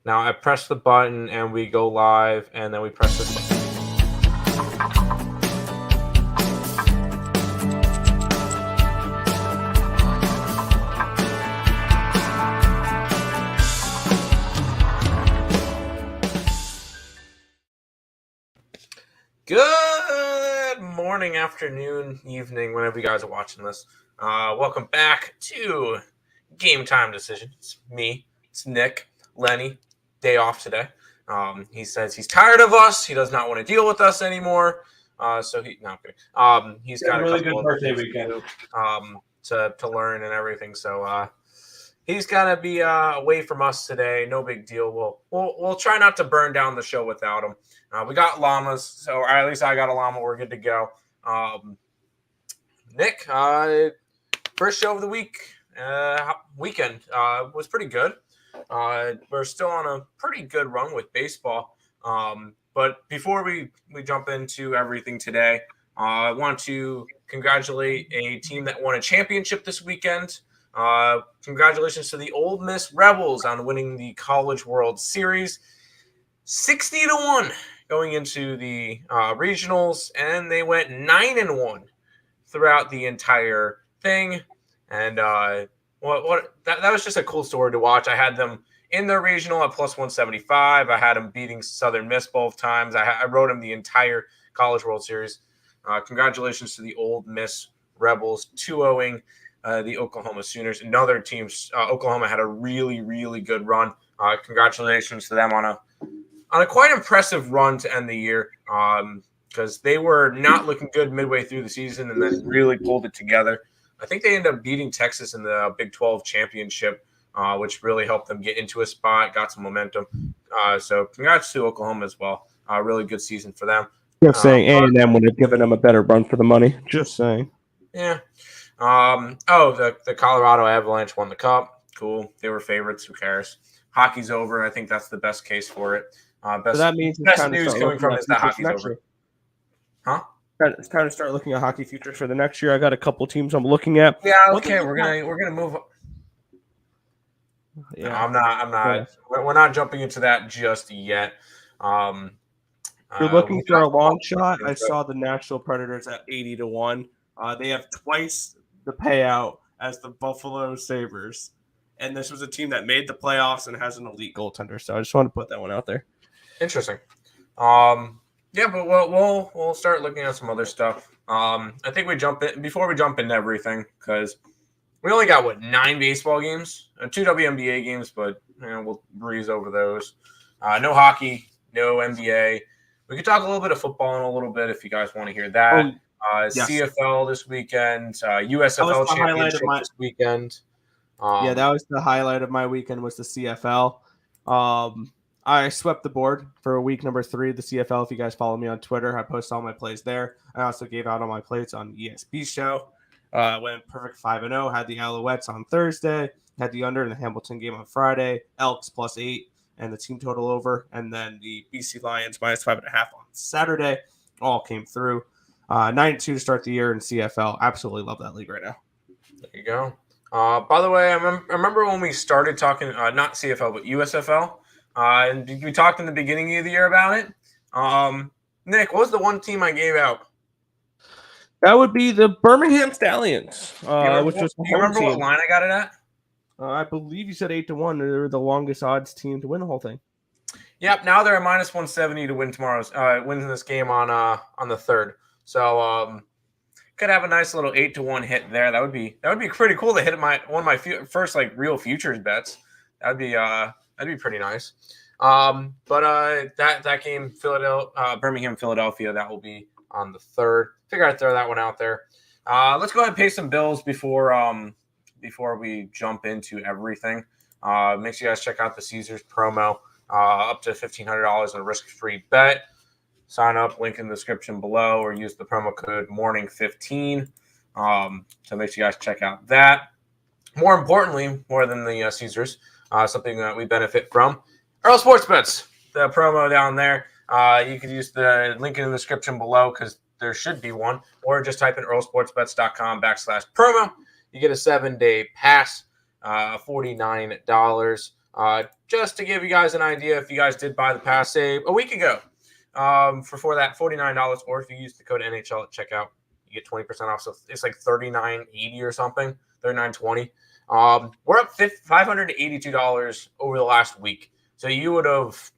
Now I press the button and we go live, and then we press this button. Good morning, afternoon, evening, whenever you guys are watching this. Welcome back to Game Time Decision. It's me. It's Nick. Lenny. Day off today. He says he's tired of us. He does not want to deal with us anymore. He's got a really good birthday weekend to learn and everything. So he's gonna be away from us today. No big deal. We'll try not to burn down the show without him. We got llamas, so or at least I got a llama. We're good to go. Nick, first show of the weekend was pretty good. We're still on a pretty good run with baseball. But before we jump into everything today, I want to congratulate a team that won a championship this weekend. Congratulations to the Ole Miss Rebels on winning the College World Series, 60-1 going into the regionals, and they went 9-1 throughout the entire thing. And that was just a cool story to watch. I had them in their regional at plus 175. I had them beating Southern Miss both times. I wrote them the entire College World Series. Congratulations to the Ole Miss Rebels 2-0ing the Oklahoma Sooners. Another team, Oklahoma had a really, really good run. Congratulations to them on a quite impressive run to end the year, because they were not looking good midway through the season and then really pulled it together. I think they ended up beating Texas in the Big 12 championship, which really helped them get into a spot, got some momentum. So congrats to Oklahoma as well. Really good season for them. Just saying, A&M would have given them a better run for the money. Just saying. Yeah. The Colorado Avalanche won the cup. Cool. They were favorites. Who cares? Hockey's over. I think that's the best case for it. So that means best news coming from is that hockey's over. Year. Huh? It's time to start looking at hockey futures for the next year. I got a couple teams I'm looking at. Yeah, okay. We're gonna move. Yeah, no, I'm not. Yeah. We're not jumping into that just yet. You're looking for a long shot. I saw the Nashville Predators at 80-1. They have twice the payout as the Buffalo Sabres, and this was a team that made the playoffs and has an elite goaltender. So I just want to put that one out there. Interesting. Yeah, but we'll start looking at some other stuff. I think before we jump into everything, because we only got 9 baseball games, 2 WNBA games, but we'll breeze over those. No hockey, no NBA. We could talk a little bit of football in a little bit if you guys want to hear that. Yes. CFL this weekend, USFL championship this weekend. That was the highlight of my weekend was the CFL. I swept the board for week number 3 of the CFL. If you guys follow me on Twitter, I post all my plays there. I also gave out all my plays on ESP's show. Went perfect 5-0. Had the Alouettes on Thursday. Had the under in the Hamilton game on Friday. Elks plus 8 and the team total over. And then the BC Lions minus 5.5 on Saturday. All came through. 9-2 to start the year in CFL. Absolutely love that league right now. There you go. By the way, I remember when we started talking, not CFL, but USFL. And we talked in the beginning of the year about it. Nick, what was the one team I gave out? That would be the Birmingham Stallions. Do you remember what line I got it at? I believe you said 8-1. They're the longest odds team to win the whole thing. Yep. Now they're at minus 170 to win win this game on the 3rd. So could have a nice little 8-1 hit there. That would be pretty cool to hit one of my first real futures bets. That'd be pretty nice. But that game, Birmingham, Philadelphia, that will be on the 3rd. Figure I'd throw that one out there. Let's go ahead and pay some bills before we jump into everything. Make sure you guys check out the Caesars promo, up to $1,500 on a risk-free bet. Sign up, link in the description below, or use the promo code morning15. So make sure you guys check out that. More importantly, more than the Caesars, something that we benefit from, Earl Sports Bets, the promo down there. You could use the link in the description below because there should be one, or just type in earlsportsbets.com/promo. You get a 7-day pass, $49. Just to give you guys an idea, if you guys did buy the pass, say a week ago, for that $49, or if you use the code NHL at checkout, you get 20% off. So it's like $39.80 or something, $39.20. We're up $582 over the last week. So you would have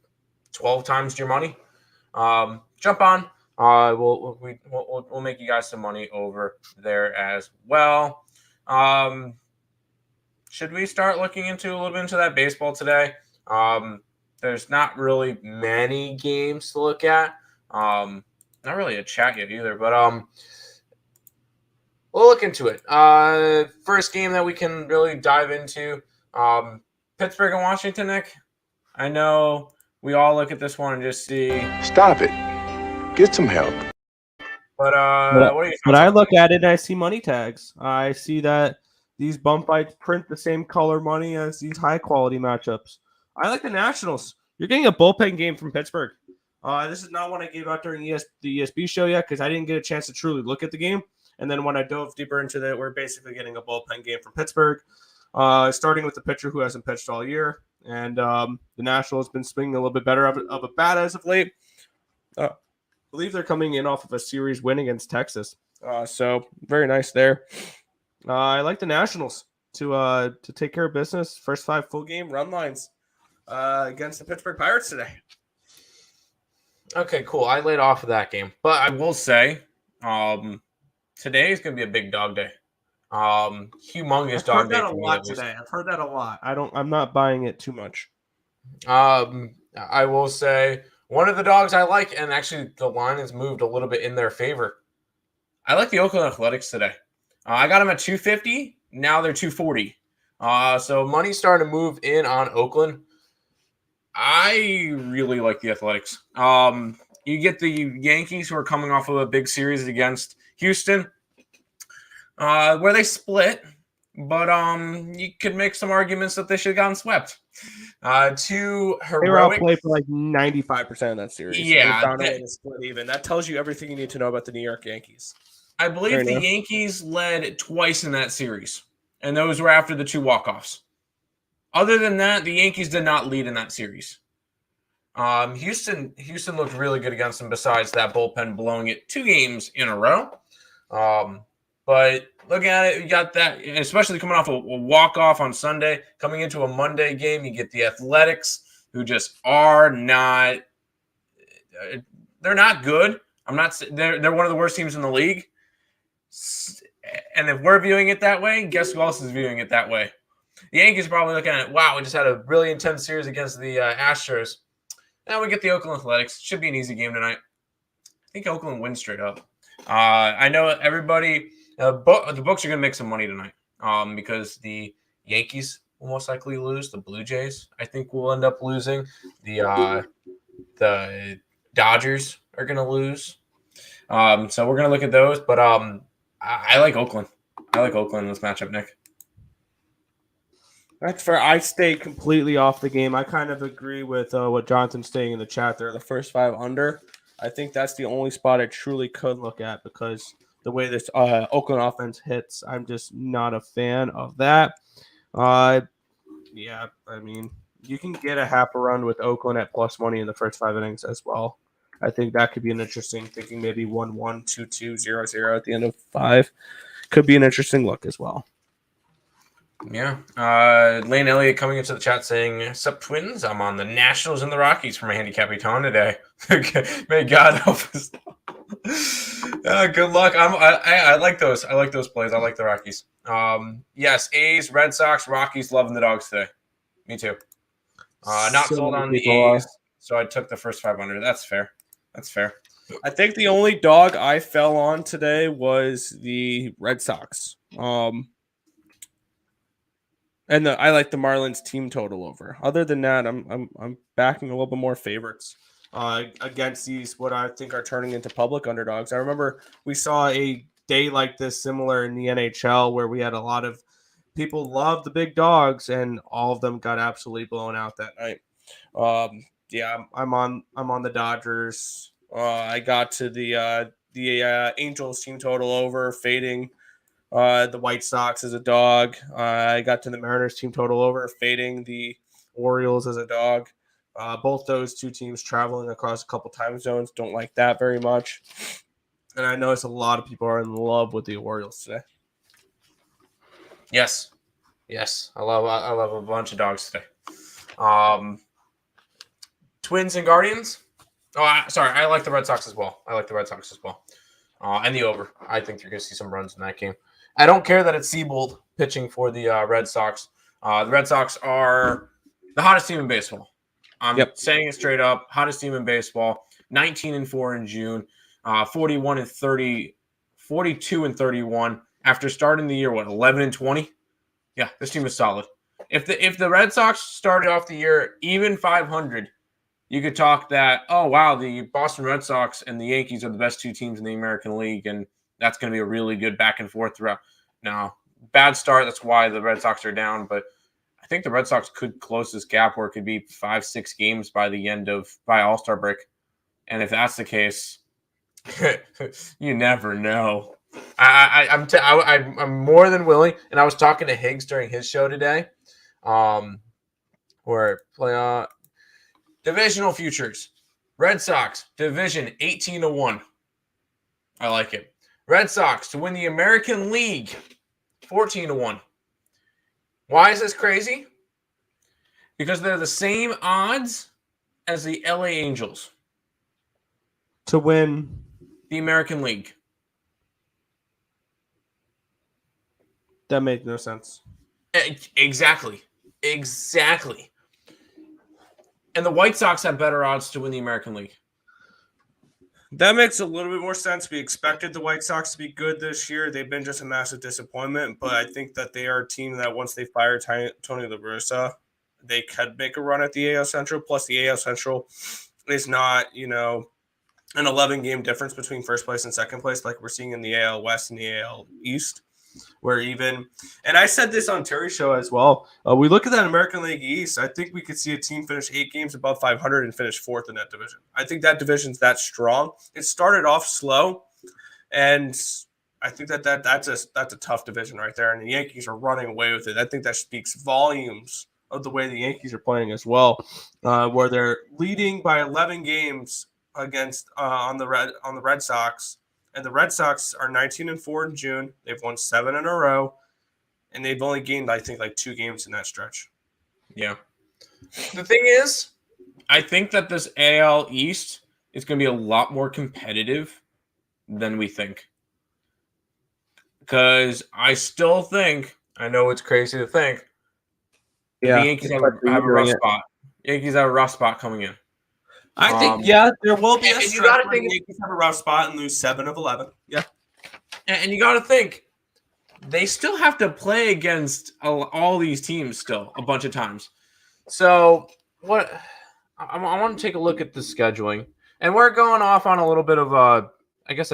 12 times your money. Jump on. We'll make you guys some money over there as well. Should we start looking a little bit into that baseball today? There's not really many games to look at. Not really a chat yet either, but we'll look into it. First game that we can really dive into, Pittsburgh and Washington, Nick. I know we all look at this one and just see. Stop it. Get some help. But what are you? But I look at it and I see money tags. I see that these bump fights print the same color money as these high quality matchups. I like the Nationals. You're getting a bullpen game from Pittsburgh. This is not one I gave out during the ESB show yet because I didn't get a chance to truly look at the game. And then when I dove deeper into that, we're basically getting a bullpen game from Pittsburgh, starting with the pitcher who hasn't pitched all year. And the Nationals have been swinging a little bit better of a bat as of late. I believe they're coming in off of a series win against Texas. So very nice there. I like the Nationals to take care of business. First 5 full game run lines against the Pittsburgh Pirates today. Okay, cool. I laid off of that game, but I will say, today is going to be a big dog day. Humongous dog day. I've heard that a lot today. I've heard that a lot. I'm not buying it too much. I will say one of the dogs I like, and actually the line has moved a little bit in their favor. I like the Oakland Athletics today. I got them at 250. Now they're 240. So money's starting to move in on Oakland. I really like the Athletics. You get the Yankees, who are coming off of a big series against Houston, where they split. But you could make some arguments that they should have gotten swept. Two heroic. They were outplayed for like 95% of that series. Yeah, they found a way to split even. That tells you everything you need to know about the New York Yankees. I believe the Yankees led twice in that series, and those were after the 2 walk-offs. Other than that, the Yankees did not lead in that series. Houston looked really good against them, besides that bullpen blowing it 2 games in a row. But looking at it, you got that, especially coming off a walk-off on Sunday, coming into a Monday game, you get the Athletics, who just are not – they're not good. They're one of the worst teams in the league. And if we're viewing it that way, guess who else is viewing it that way? The Yankees are probably looking at, wow, we just had a really intense series against the Astros. Now we get the Oakland Athletics. Should be an easy game tonight. I think Oakland wins straight up. I know everybody, the books are going to make some money tonight because the Yankees will most likely lose. The Blue Jays, I think, will end up losing. The Dodgers are going to lose. So we're going to look at those. But I like Oakland. I like Oakland in this matchup, Nick. That's fair. I stay completely off the game. I kind of agree with what Jonathan's saying in the chat there. The first 5 under, I think that's the only spot I truly could look at because the way this Oakland offense hits, I'm just not a fan of that. Yeah, I mean, you can get a half a run with Oakland at plus money in the first 5 innings as well. I think that could be an interesting, thinking maybe 1-1, 2-2, 0-0 at the end of 5. Could be an interesting look as well. Yeah. Lane Elliott coming into the chat saying, "Sup, twins? I'm on the Nationals and the Rockies for my handicap baton today. May God help us." Good luck. I like those. I like those plays. I like the Rockies. Yes, A's, Red Sox, Rockies, loving the dogs today. Me too. Not sold on the A's, so I took the first 500. That's fair. That's fair. I think the only dog I fell on today was the Red Sox. And I like the Marlins team total over. Other than that, I'm backing a little bit more favorites against these what I think are turning into public underdogs. I remember we saw a day like this similar in the NHL where we had a lot of people love the big dogs and all of them got absolutely blown out that night. Yeah, I'm on the Dodgers. I got to the Angels team total over, fading the White Sox as a dog. I got to the Mariners team total over, fading the Orioles as a dog. Both those two teams traveling across a couple time zones. Don't like that very much. And I notice a lot of people are in love with the Orioles today. Yes. I love a bunch of dogs today. Twins and Guardians. I like the Red Sox as well. And the over. I think you're going to see some runs in that game. I don't care that it's Siebold pitching for the Red Sox. The Red Sox are the hottest team in baseball. I'm saying it straight up. Hottest team in baseball. 19-4 in June. 41-30. 42-31. After starting the year, 11-20? Yeah, this team is solid. If the Red Sox started off the year even 500, you could talk that, oh, wow, the Boston Red Sox and the Yankees are the best two teams in the American League, and that's going to be a really good back and forth throughout. Now, bad start. That's why the Red Sox are down, but I think the Red Sox could close this gap where it could be 5-6 games by All-Star break. And if that's the case, you never know. I'm more than willing, and I was talking to Higgs during his show today, where divisional futures, Red Sox division 18-1. I like it. Red Sox to win the American League 14-1. Why is this crazy? Because they're the same odds as the LA Angels to win the American League. That made no sense. Exactly. And the White Sox have better odds to win the American League. That makes a little bit more sense. We expected the White Sox to be good this year. They've been just a massive disappointment, but I think that they are a team that once they fire Tony La Russa, they could make a run at the AL Central. Plus, the AL Central is not, an 11-game difference between first place and second place like we're seeing in the AL West and the AL East. And I said this on Terry's show as well. We look at that American League East. I think we could see a team finish 8 games above 500 and finish 4th in that division. I think that division's that strong. It started off slow, and I think that's a tough division right there. And the Yankees are running away with it. I think that speaks volumes of the way the Yankees are playing as well, where they're leading by 11 games against on the Red Sox. And the Red Sox are 19-4 in June. They've won 7 in a row, and they've only gained, I think, 2 games in that stretch. Yeah. The thing is, I think that this AL East is going to be a lot more competitive than we think. Because I still think, I know it's crazy to think, the Yankees have a rough spot. Yankees have a rough spot coming in. I think, there will be a stretch where the Yankees have a rough spot and lose 7 of 11. Yeah. And you got to think, they still have to play against all these teams still a bunch of times. So I want to take a look at the scheduling. And we're going off on a little bit of a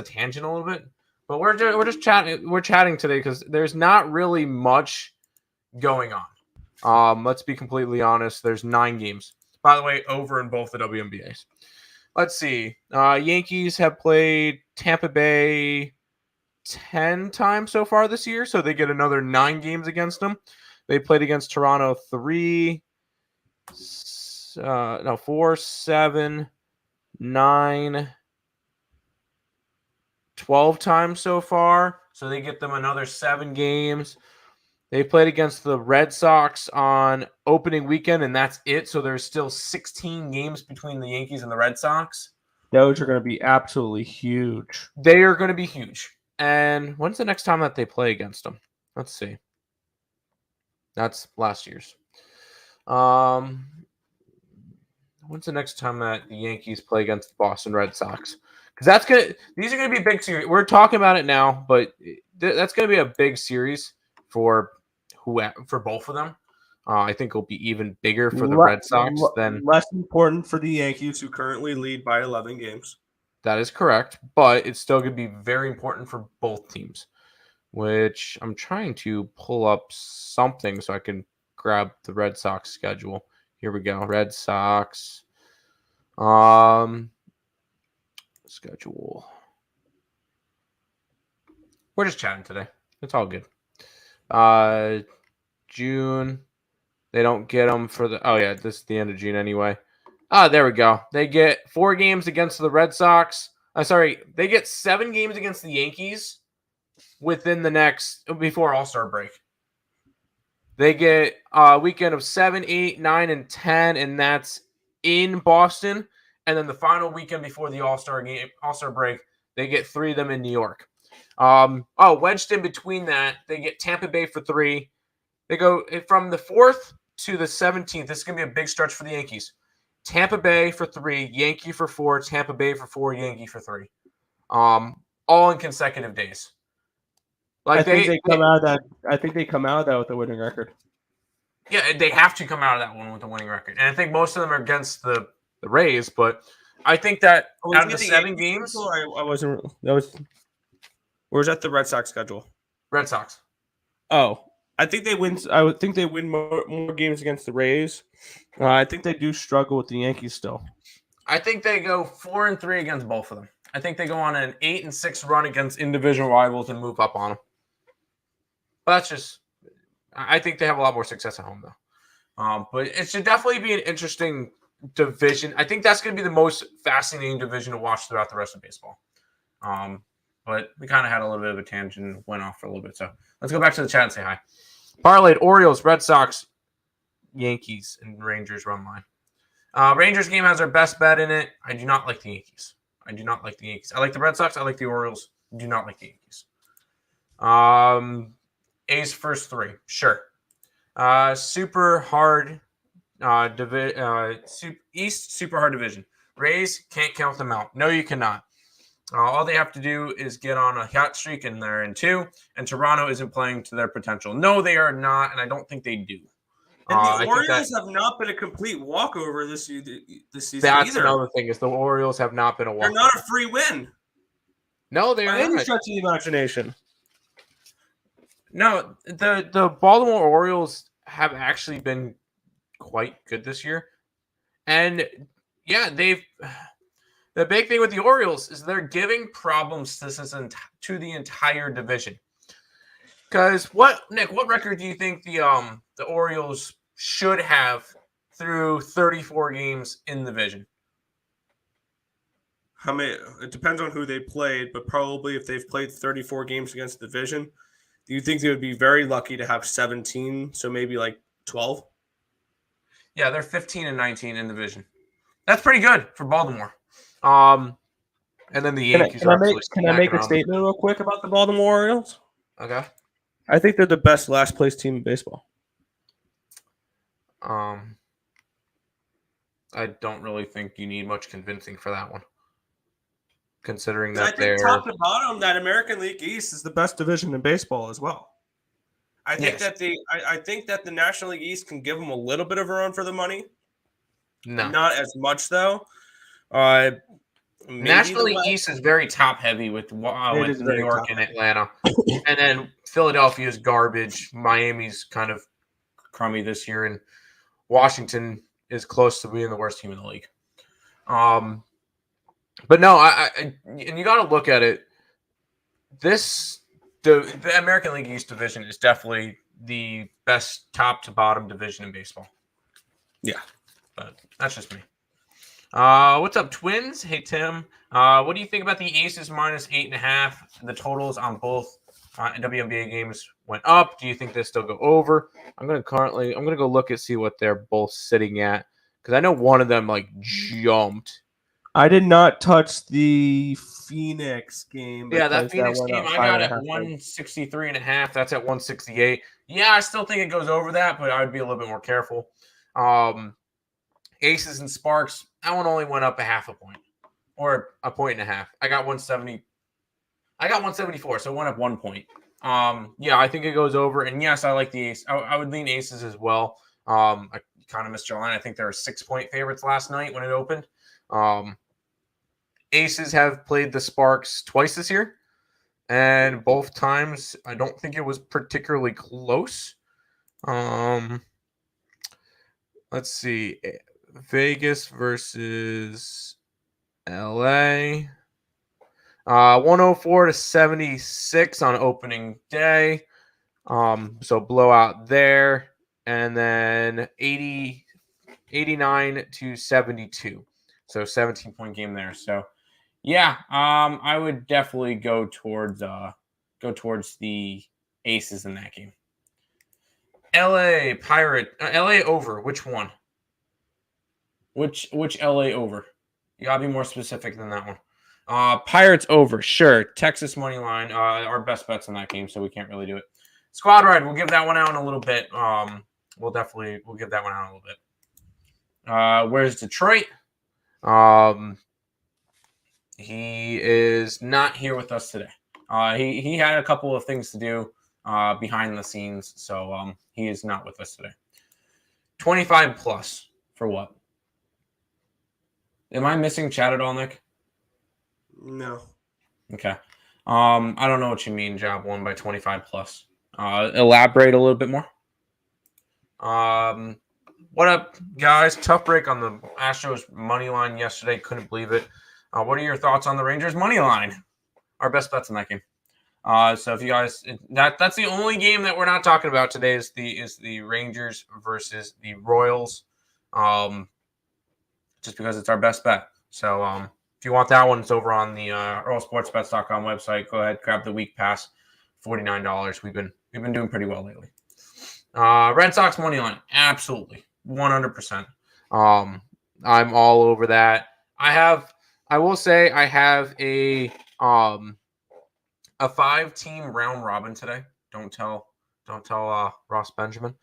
tangent a little bit. But we're just chatting. We're chatting today because there's not really much going on. Let's be completely honest. There's 9 games. By the way, over in both the WNBAs. Let's see. Yankees have played Tampa Bay 10 times so far this year, so they get another 9 games against them. They played against Toronto 4, 7, 9, 12 times so far, so they get them another 7 games. They played against the Red Sox on opening weekend, and that's it. So there's still 16 games between the Yankees and the Red Sox. Those are going to be absolutely huge. They are going to be huge. And when's the next time that they play against them? Let's see. That's last year's. When's the next time that the Yankees play against the Boston Red Sox? Because these are going to be big series. We're talking about it now, but that's going to be a big series for both of them. I think it'll be even bigger for the Red Sox than less important for the Yankees, who currently lead by 11 games. That is correct, but it's still going to be very important for both teams. Which I'm trying to pull up something so I can grab the Red Sox schedule. Here we go, Red Sox schedule. We're just chatting today. It's all good. June. They don't get them for the. Oh yeah, this is the end of June anyway. There we go. They get 4 games against the Red Sox. They get 7 games against the Yankees within the next before All-Star break. They get a weekend of 7, 8, 9, and 10, and that's in Boston. And then the final weekend before the All-Star break, they get 3 of them in New York. Wedged in between that, they get Tampa Bay for 3. They go from the 4th to the 17th. This is going to be a big stretch for the Yankees. Tampa Bay for 3, Yankee for 4, Tampa Bay for 4, Yankee for 3. All in consecutive days. I think they come out of that with a winning record. Yeah, they have to come out of that one with a winning record. And I think most of them are against the Rays, but I think that out of the 7 games, I wasn't. Where's that the Red Sox schedule? Red Sox. Oh, I think they win. I would think they win more games against the Rays. I think they do struggle with the Yankees still. I think they go 4-3 against both of them. I think they go on an 8-6 run against in-division rivals and move up on them. But that's just. I think they have a lot more success at home though. But it should definitely be an interesting division. I think that's going to be the most fascinating division to watch throughout the rest of baseball. But we kind of had a little bit of a tangent and went off for a little bit. So let's go back to the chat and say hi. Parlayed Orioles, Red Sox, Yankees, and Rangers run line. Rangers game has our best bet in it. I do not like the Yankees. I like the Red Sox. I like the Orioles. I do not like the Yankees. A's first 3. Sure. Super hard East, super hard division. Rays, can't count them out. No, you cannot. All they have to do is get on a hot streak, and they're in 2. And Toronto isn't playing to their potential. No, they are not, and I don't think they do. And the Orioles have not been a complete walkover this season that's either. Another thing is the Orioles have not been a walkover. They're not a free win. No, they are not. Any stretch of the imagination. No, the Baltimore Orioles have actually been quite good this year. And yeah, the big thing with the Orioles is they're giving problems to the entire division. Because what record do you think the Orioles should have through 34 games in the division? How many? It depends on who they played, but probably if they've played 34 games against the division, do you think they would be very lucky to have 17? So maybe like 12? Yeah, they're 15-19 in the division. That's pretty good for Baltimore. And then the Yankees can I make a statement real quick about the Baltimore Orioles? Okay. I think they're the best last place team in baseball. I don't really think you need much convincing for that one. Considering that they're top to bottom, that American League East is the best division in baseball as well. I think that the National League East can give them a little bit of a run for the money. No, not as much though. National League East is very top heavy with New York and Atlanta, and then Philadelphia's garbage. Miami's kind of crummy this year, and Washington is close to being the worst team in the league. But no, and you got to look at it. The American League East division is definitely the best top to bottom division in baseball. Yeah, but that's just me. What's up, Twins? Hey, Tim. What do you think about the Aces minus 8.5? The totals on both WNBA games went up. Do you think they still go over? I'm gonna go look and see what they're both sitting at, because I know one of them jumped. I did not touch the Phoenix game. Yeah, that Phoenix game I got at 163.5. That's at 168. Yeah, I still think it goes over that, but I would be a little bit more careful. Aces and Sparks, that one only went up a half a point or a point and a half. I got 170. I got 174, so it went up 1 point. Yeah, I think it goes over. And yes, I like the Ace. I would lean Aces as well. I kind of missed your line. I think there were 6-point favorites last night when it opened. Aces have played the Sparks twice this year, and both times I don't think it was particularly close. Let's see. Vegas versus LA. 104-76 on opening day. So blowout there. and then 89-72. So 17-point game there. So yeah, I would definitely go towards the Aces in that game. LA over. Which one? Which LA over? You gotta be more specific than that one. Pirates over, sure. Texas money line. Our best bets in that game, so we can't really do it. Squad ride, we'll give that one out in a little bit. We'll give that one out in a little bit. Where's Detroit? He is not here with us today. He had a couple of things to do behind the scenes, so he is not with us today. 25 plus for what? Am I missing chat at all, Nick? No. Okay. I don't know what you mean, job won by 25 plus. Elaborate a little bit more. What up, guys? Tough break on the Astros money line yesterday. Couldn't believe it. What are your thoughts on the Rangers money line? Our best bets in that game. So if you guys, that's the only game that we're not talking about today is the Rangers versus the Royals. Just because it's our best bet. So if you want that one, it's over on the earlsportsbets.com website. Go ahead, grab the week pass, $49. We've been doing pretty well lately. Red Sox money line, absolutely, 100%. I'm all over that. I will say I have a 5-team round robin today. Don't tell Ross Benjamin.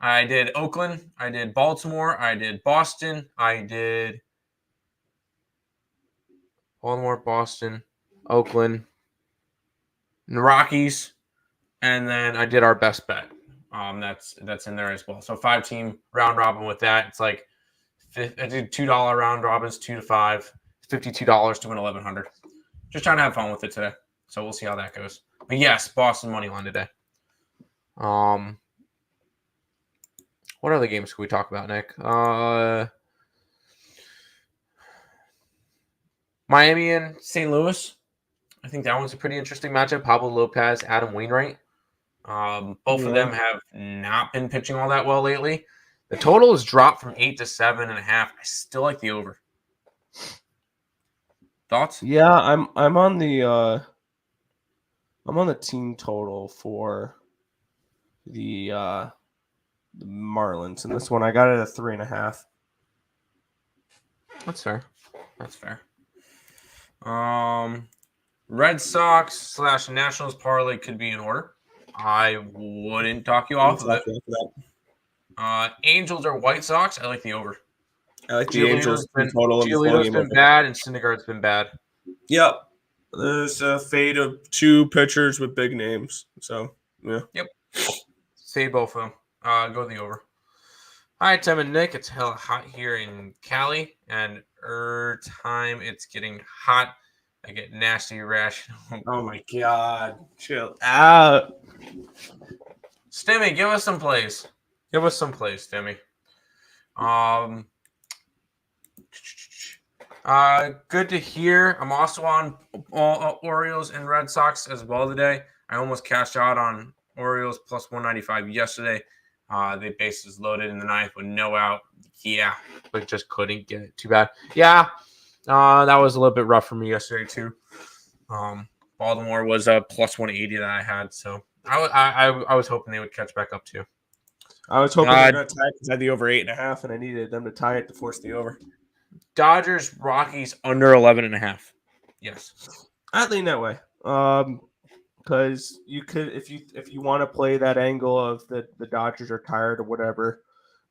I did Oakland, I did Baltimore, I did Boston, I did Baltimore, Boston, Oakland, and the Rockies, and then I did our best bet. That's in there as well. So 5-team round robin with that. It's like I did $2 round robins, 2 to 5, $52 to win 1,100. Just trying to have fun with it today. So we'll see how that goes. But yes, Boston money line today. What other games can we talk about, Nick? Miami and St. Louis. I think that one's a pretty interesting matchup. Pablo Lopez, Adam Wainwright. Both of them have not been pitching all that well lately. The total has dropped from 8 to 7.5. I still like the over. Thoughts? Yeah, I'm on the team total for the Marlins, and this one I got it at 3.5. That's fair. Red Sox / Nationals parlay could be in order. I wouldn't talk you off of it. Angels or White Sox? I like the over. I like the Angels total. Giolito's been bad, and Syndergaard's been bad. Yep. There's a fade of 2 pitchers with big names. So, yeah. Yep. Fade both of them. Go the over. Hi, Tim and Nick. It's hella hot here in Cali, and time it's getting hot. I get nasty rash. Oh my God. Chill out. Stimmy, give us some plays. Stimmy. Good to hear. I'm also on Orioles and Red Sox as well today. I almost cashed out on Orioles plus 195 yesterday. They bases loaded in the 9th with no out. Yeah, but just couldn't get it. Too bad. Yeah, that was a little bit rough for me yesterday too. Baltimore was a plus 180 that I had, so I was hoping they would catch back up too. I was hoping they were going to tie it because I had the over 8.5, and I needed them to tie it to force the over. Dodgers, Rockies under 11.5. Yes, I'd lean that way. Because you could, if you want to play that angle of the Dodgers are tired or whatever,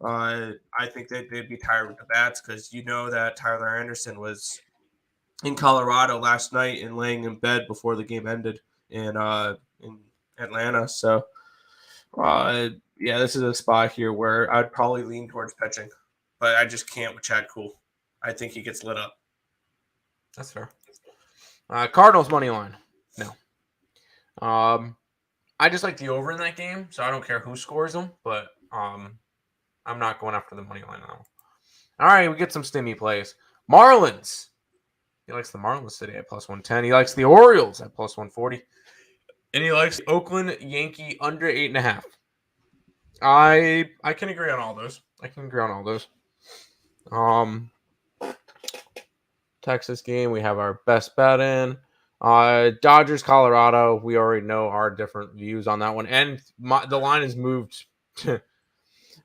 I think they'd be tired with the bats because you know that Tyler Anderson was in Colorado last night and laying in bed before the game ended in Atlanta. So, yeah, this is a spot here where I'd probably lean towards pitching, but I just can't with Chad Kuhl. I think he gets lit up. That's fair. Cardinals money line. No. I just like the over in that game, so I don't care who scores them, but I'm not going after the money line now. All right, we get some stimmy plays. Marlins. He likes the Marlins today at plus 110. He likes the Orioles at plus 140. And he likes Oakland Yankee under 8.5. I can agree on all those. Texas game, we have our best bet in. Dodgers, Colorado. We already know our different views on that one, and the line has moved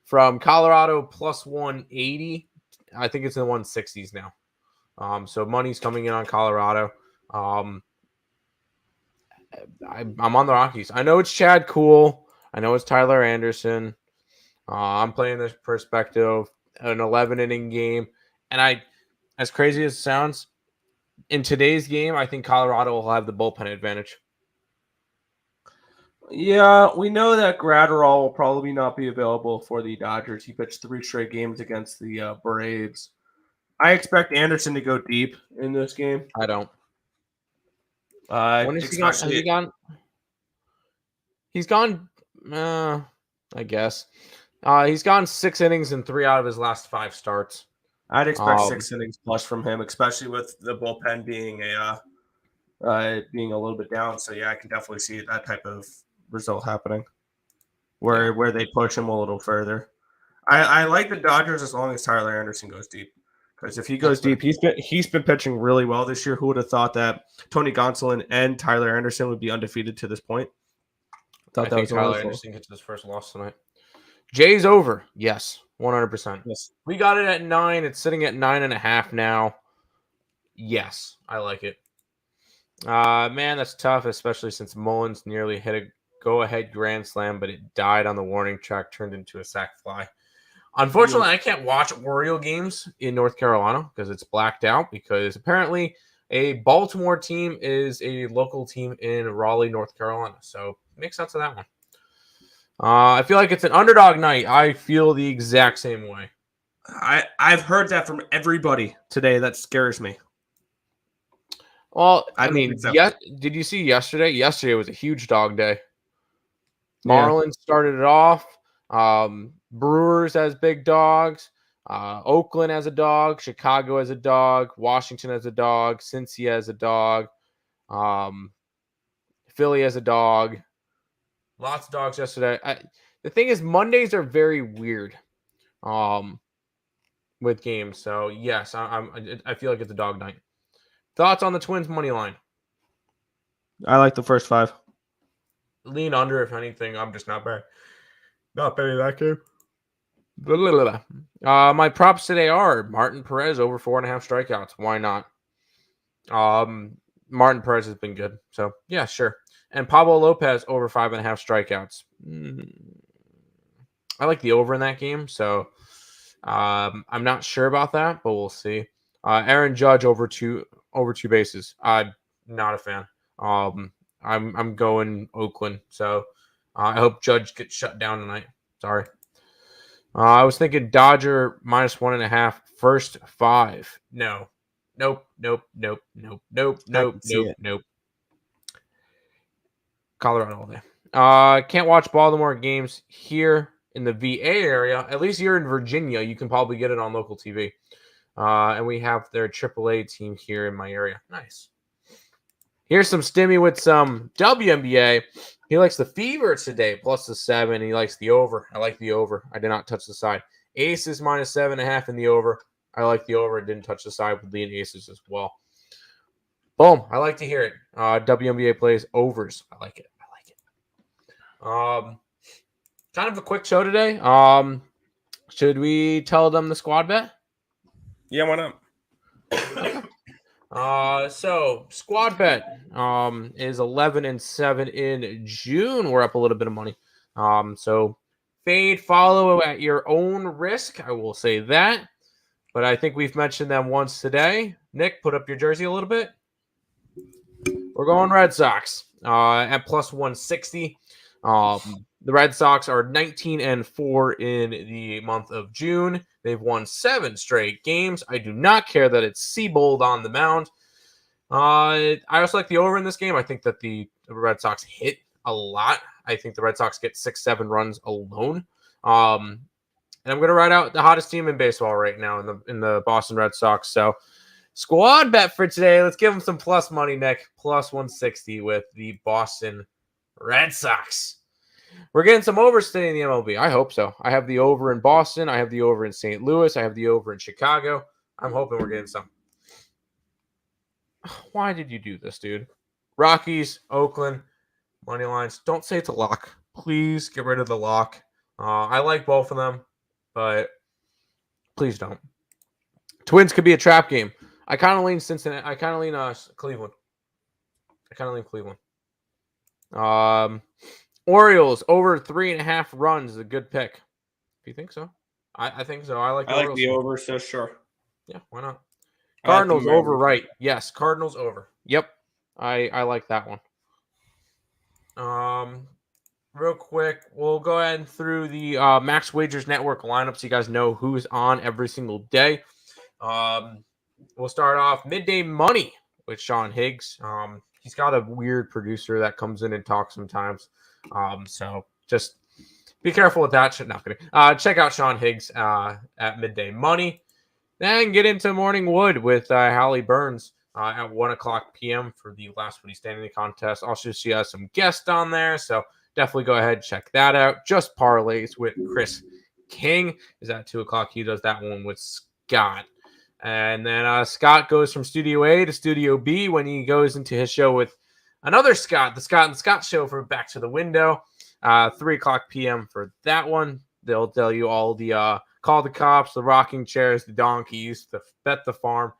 from Colorado plus 180. I think it's in the 160s now. So money's coming in on Colorado. I'm on the Rockies. I know it's Chad Cool. I know it's Tyler Anderson. I'm playing this perspective, an 11-inning game, and as crazy as it sounds, in today's game, I think Colorado will have the bullpen advantage. Yeah, we know that Gratterall will probably not be available for the Dodgers. He pitched 3 straight games against the Braves. I expect Anderson to go deep in this game. I don't. When is he gone? Has he gone? He's gone. I guess. He's gone 6 innings in 3 out of his last 5 starts. I'd expect 6 innings plus from him, especially with the bullpen being a little bit down. So yeah, I can definitely see that type of result happening, where they push him a little further. I like the Dodgers as long as Tyler Anderson goes deep, because if he goes deep, he's been pitching really well this year. Who would have thought that Tony Gonsolin and Tyler Anderson would be undefeated to this point? I think Tyler Anderson gets his first loss tonight. Jay's over. Yes, 100%. Yes. We got it at 9. It's sitting at 9.5 now. Yes, I like it. Man, that's tough, especially since Mullins nearly hit a go-ahead grand slam, but it died on the warning track, turned into a sac fly. Unfortunately, I can't watch Oriole games in North Carolina because it's blacked out, because apparently a Baltimore team is a local team in Raleigh, North Carolina. So it makes sense of that one. I feel like it's an underdog night. I feel the exact same way. I've heard that from everybody today. That scares me. Well, I mean, did you see yesterday? Yesterday was a huge dog day. Marlins started it off. Brewers as big dogs. Oakland as a dog. Chicago as a dog. Washington as a dog. Cincy as a dog. Philly as a dog. Lots of dogs yesterday. The thing is, Mondays are very weird with games. So, yes, I feel like it's a dog night. Thoughts on the Twins money line? I like the first 5. Lean under, if anything. I'm just not betting that game. My props today are Martin Perez over 4.5 strikeouts. Why not? Martin Perez has been good. So, yeah, sure. And Pablo Lopez over 5.5 strikeouts. I like the over in that game. So, I'm not sure about that, but we'll see. Aaron Judge over two bases. I'm not a fan. I'm going Oakland. So, I hope Judge gets shut down tonight. Sorry. I was thinking Dodger minus 1.5, first 5. No. Nope. Colorado all day. Can't watch Baltimore games here in the VA area. At least you're in Virginia. You can probably get it on local TV. And we have their AAA team here in my area. Nice. Here's some Stimmy with some WNBA. He likes the Fever today, plus the 7. He likes the over. I like the over. I did not touch the side. Aces minus 7.5 in the over. I like the over. I didn't touch the side with lean aces as well. Boom. I like to hear it. WNBA plays overs. I like it. Kind of a quick show today. Should we tell them the squad bet? Yeah, why not? So squad bet is 11-7 in June. We're up a little bit of money. So fade, follow at your own risk. I will say that. But I think we've mentioned them once today. Nick, put up your jersey a little bit. We're going Red Sox at plus 160. The Red Sox are 19-4 in the month of June. They've won 7 straight games. I do not care that it's Seabold on the mound. I also like the over in this game. I think that the Red Sox hit a lot. I think the Red Sox get 6-7 runs alone. And I'm going to ride out the hottest team in baseball right now in the Boston Red Sox. So squad bet for today. Let's give them some plus money, Nick. Plus 160 with the Boston Red Sox. We're getting some overs today in the MLB. I hope so. I have the over in Boston. I have the over in St. Louis. I have the over in Chicago. I'm hoping we're getting some. Why did you do this, dude? Rockies, Oakland, money lines. Don't say it's a lock. Please get rid of the lock. I like both of them, but please don't. Twins could be a trap game. I kind of lean Cincinnati. I kind of lean Cleveland. Orioles over 3.5 runs is a good pick. Do you think so? I think so. I like the over, so sure. Yeah, why not? Cardinals over, right? Yes, Cardinals over. Yep, I like that one. Real quick, we'll go ahead through the Max Wagers Network lineup so you guys know who's on every single day. We'll start off midday money with Sean Higgs. He's got a weird producer that comes in and talks sometimes. So just be careful with that shit. Not kidding. Check out Sean Higgs at midday money. Then get into Morning Wood with Hallie Burns at 1:00 p.m. for the Last Woody Standing contest. Also, she has some guests on there, so definitely go ahead and check that out. Just Parlays with Chris King is at 2:00. He does that one with Scott. And then Scott goes from Studio A to Studio B when he goes into his show with another Scott, the Scott and Scott show for Back to the Window. 3:00 p.m. for that one. They'll tell you all the call the cops, the rocking chairs, the donkeys, the bet the farm.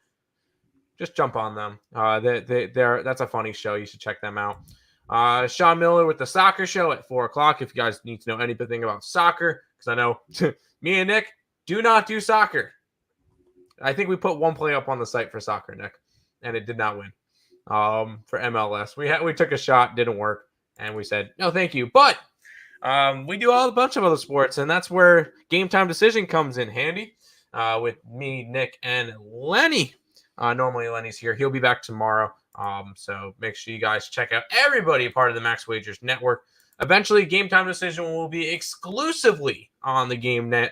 Just jump on them. That's a funny show. You should check them out. Sean Miller with the soccer show at 4:00. If you guys need to know anything about soccer, because I know me and Nick do not do soccer. I think we put one play up on the site for soccer, Nick, and it did not win. For MLS, we took a shot, didn't work, and we said no, thank you. But we do a bunch of other sports, and that's where Game Time Decision comes in handy. With me, Nick, and Lenny. Normally Lenny's here. He'll be back tomorrow. So make sure you guys check out everybody part of the Max Wagers Network. Eventually, Game Time Decision will be exclusively on the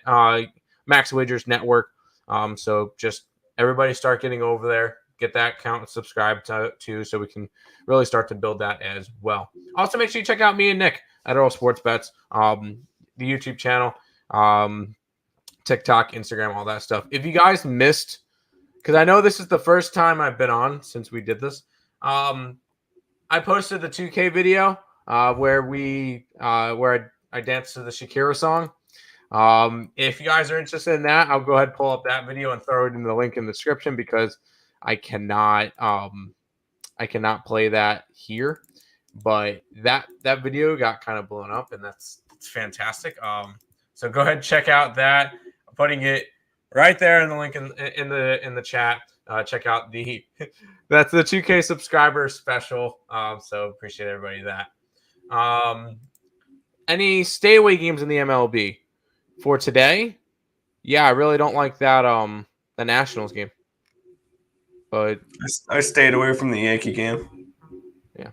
Max Wagers Network. So just everybody start getting over there, get that account and subscribe to so we can really start to build that as well. Also, make sure you check out me and Nick at Earl Sports Bets, the YouTube channel, TikTok, Instagram, all that stuff. If you guys missed, because I know this is the first time I've been on since we did this, I posted the 2K video where I danced to the Shakira song. If you guys are interested in that, I'll go ahead and pull up that video and throw it in the link in the description because I cannot play that here. But that video got kind of blown up, and it's fantastic. So go ahead and check out that. I'm putting it right there in the link in the chat. Check out that's the 2K subscriber special. So appreciate everybody that. Any stay away games in the MLB for today? Yeah, I really don't like that the Nationals game. But I stayed away from the Yankee game. Yeah.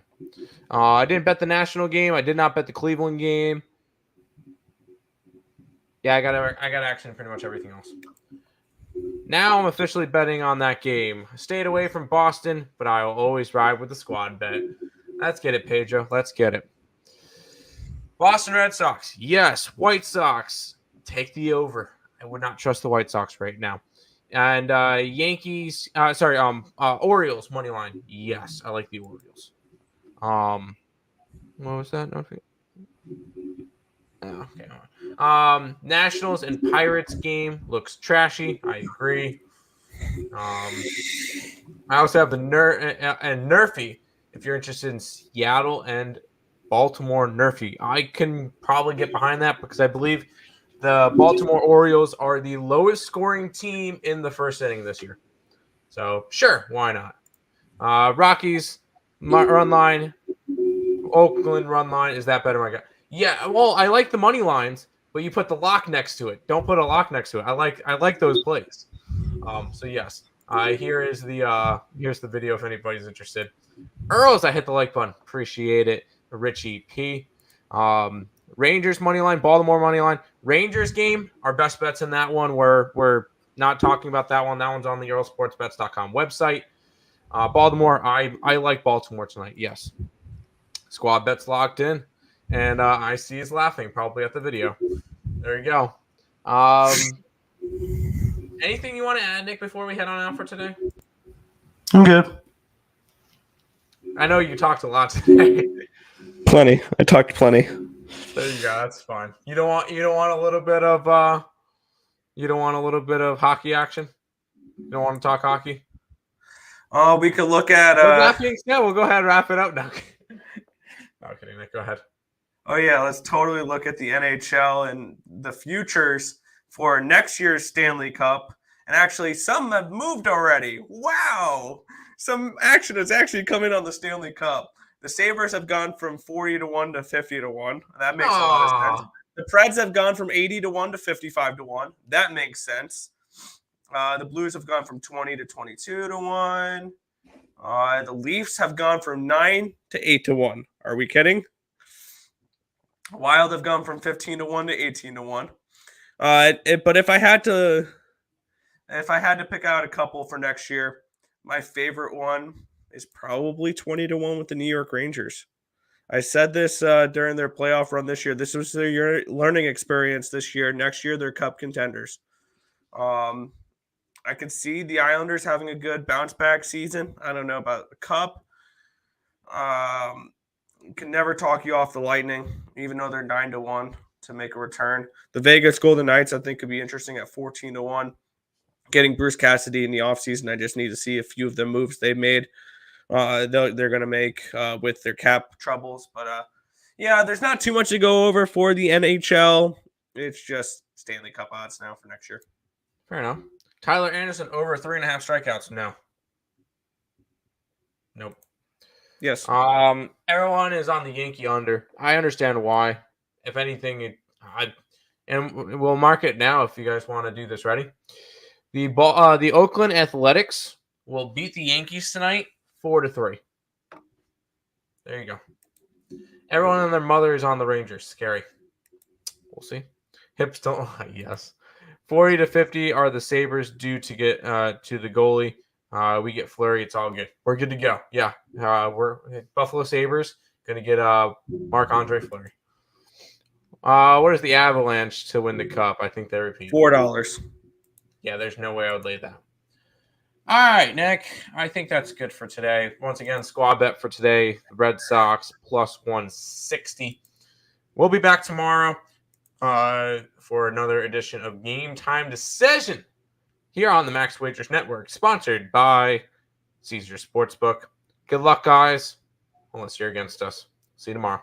I didn't bet the National game. I did not bet the Cleveland game. Yeah, I got action in pretty much everything else. Now I'm officially betting on that game. I stayed away from Boston, but I will always ride with the squad bet. Let's get it, Pedro. Let's get it. Boston Red Sox. Yes. White Sox. Take the over. I would not trust the White Sox right now. And Yankees. Orioles money line. Yes, I like the Orioles. What was that? Okay. Nationals and Pirates game looks trashy. I agree. I also have the Nerfy. If you're interested in Seattle and Baltimore Nerfy, I can probably get behind that because I believe the Baltimore Orioles are the lowest scoring team in the first inning this year. So sure, why not? Rockies run line, Oakland run line. Is that better, my guy? Yeah. Well, I like the money lines, but you put the lock next to it. Don't put a lock next to it. I like those plays. So yes. Here's the video if anybody's interested. Earls, I hit the like button. Appreciate it. Richie P. Rangers money line, Baltimore money line. Rangers game, our best bets in that one. We're not talking about that one. That one's on the EarlSportsBets.com website. Baltimore, I like Baltimore tonight. Yes. Squad bets locked in. And I see he's laughing probably at the video. There you go. Anything you want to add, Nick, before we head on out for today? I'm good. I know you talked a lot today. Plenty. I talked plenty. There you go. That's fine. You don't want a little bit of hockey action? You don't want to talk hockey? Oh, we could look at With that being said, we'll go ahead and wrap it up now. No kidding, Nick. Go ahead. Oh yeah, let's totally look at the NHL and the futures for next year's Stanley Cup. And actually, some have moved already. Wow! Some action is actually coming on the Stanley Cup. The Sabres have gone from 40-1 to 50-1. That makes a lot of sense. The Preds have gone from 80-1 to 55-1. That makes sense. The Blues have gone from 20 to 22-1. The Leafs have gone from 9 to 8-1. Are we kidding? Wild have gone from 15-1 to 18-1. But if I had to pick out a couple for next year, my favorite one is probably 20-1 with the New York Rangers. I said this during their playoff run this year. This was their learning experience this year. Next year, they're Cup contenders. I could see the Islanders having a good bounce back season. I don't know about the Cup. Can never talk you off the Lightning, even though they're 9-1 to make a return. The Vegas Golden Knights, I think, could be interesting at 14-1. Getting Bruce Cassidy in the offseason, I just need to see a few of the moves they made. They're going to make with their cap troubles. But, yeah, there's not too much to go over for the NHL. It's just Stanley Cup odds now for next year. Fair enough. Tyler Anderson over 3.5 strikeouts. No. Nope. Yes. Everyone is on the Yankee under. I understand why. If anything, and we'll mark it now if you guys want to do this. Ready? The Oakland Athletics will beat the Yankees tonight 4-3. There you go. Everyone and their mother is on the Rangers. Scary. We'll see. Hips don't. Yes. 40-50 are the Sabres due to get to the goalie. We get Fleury. It's all good. We're good to go. Yeah. We're Buffalo Sabres going to get Marc-Andre Fleury. What is the Avalanche to win the Cup? I think they repeat. $4. Yeah, there's no way I would lay that. All right, Nick. I think that's good for today. Once again, squad bet for today, the Red Sox plus 160. We'll be back tomorrow for another edition of Game Time Decision here on the Max Wagers Network, sponsored by Caesars Sportsbook. Good luck, guys, unless you're against us. See you tomorrow.